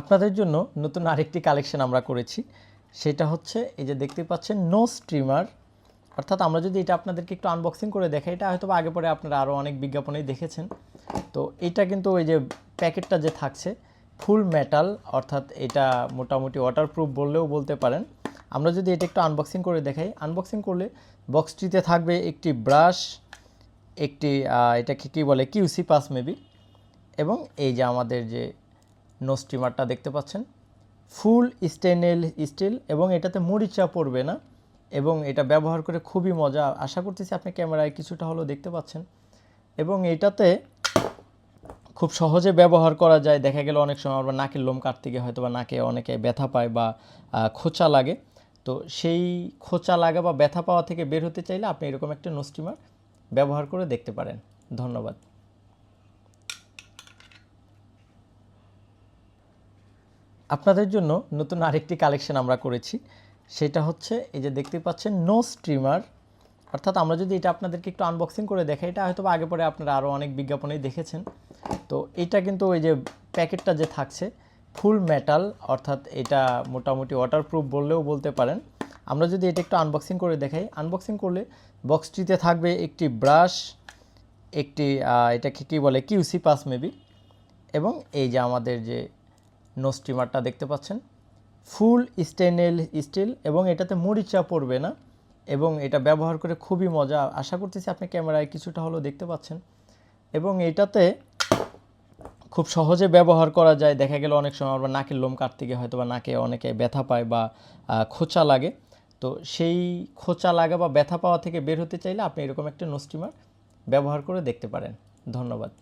আপনাদের জন্য নতুন আরেকটি কালেকশন আমরা করেছি। সেটা হচ্ছে এই যে দেখতে পাচ্ছেন নো স্ট্রিমার, অর্থাৎ আমরা যদি এটা আপনাদেরকে একটু আনবক্সিং করে দেখাই, এটা হয়তো আগে পরে আপনারা আরও অনেক বিজ্ঞাপনেই দেখেছেন। তো এটা কিন্তু ওই যে প্যাকেটটা যে থাকছে ফুল মেটাল, অর্থাৎ এটা মোটামুটি ওয়াটারপ্রুফ বললেও বলতে পারেন। আমরা যদি এটা একটু আনবক্সিং করে দেখাই, আনবক্সিং করলে বক্সটিতে থাকবে একটি ব্রাশ, একটি এটাকে কী বলে কিউসি পাস মেবি, এবং এই যে আমাদের যে নো স্টিমারটা দেখতে পাচ্ছেন ফুল স্টেনলেস স্টিল, এবং এটাতে মরিচা পড়বে না, এবং এটা ব্যবহার করে খুবই মজা। আশা করতেছি আপনি ক্যামেরায় কিছুটা হলেও দেখতে পাচ্ছেন। এবং এটাতে খুব সহজে ব্যবহার করা যায়। দেখা গেল অনেক সময় আমরা নাকের লোম কাটতে গিয়ে হয়তো বা নাকে অনেকে ব্যথা পায় বা খোঁচা লাগে, তো সেই খোঁচা লাগা বা ব্যথা পাওয়া থেকে বের হতে চাইলে আপনি এরকম একটা নো স্টিমার ব্যবহার করে দেখতে পারেন। ধন্যবাদ। আপনাদের জন্য নতুন আরেকটি কালেকশন আমরা করেছি। সেটা হচ্ছে এই যে দেখতে পাচ্ছেন নো স্ট্রিমার, অর্থাৎ আমরা যদি এটা আপনাদেরকে একটু আনবক্সিং করে দেখাই, এটা হয়তো আগে পরে আপনারা আরও অনেক বিজ্ঞাপনেই দেখেছেন। তো এটা কিন্তু ওই যে প্যাকেটটা যে থাকছে ফুল মেটাল, অর্থাৎ এটা মোটামুটি ওয়াটারপ্রুফ বললেও বলতে পারেন। আমরা যদি এটা একটু আনবক্সিং করে দেখাই, আনবক্সিং করলে বক্সটিতে থাকবে একটি ব্রাশ, একটি এটাকে কী বলে কিউসি পাস মেবি, এবং এই যে আমাদের যে নো স্টিমারটা দেখতে পাচ্ছেন ফুল স্টেনলেস স্টিল, এবং এটাতে মরিচা পড়বে না, এবং এটা ব্যবহার করে খুবই মজা। আশা করতেছি আপনি ক্যামেরায় কিছুটা হলেও দেখতে পাচ্ছেন। এবং এটাতে খুব সহজে ব্যবহার করা যায়। দেখা গেল অনেক সময় আমরা নাকের লোম কাটতে গিয়ে হয়তো বা নাকে অনেকে ব্যথা পায় বা খোঁচা লাগে, তো সেই খোঁচা লাগা বা ব্যথা পাওয়া থেকে বের হতে চাইলে আপনি এরকম একটা নো স্টিমার ব্যবহার করে দেখতে পারেন। ধন্যবাদ।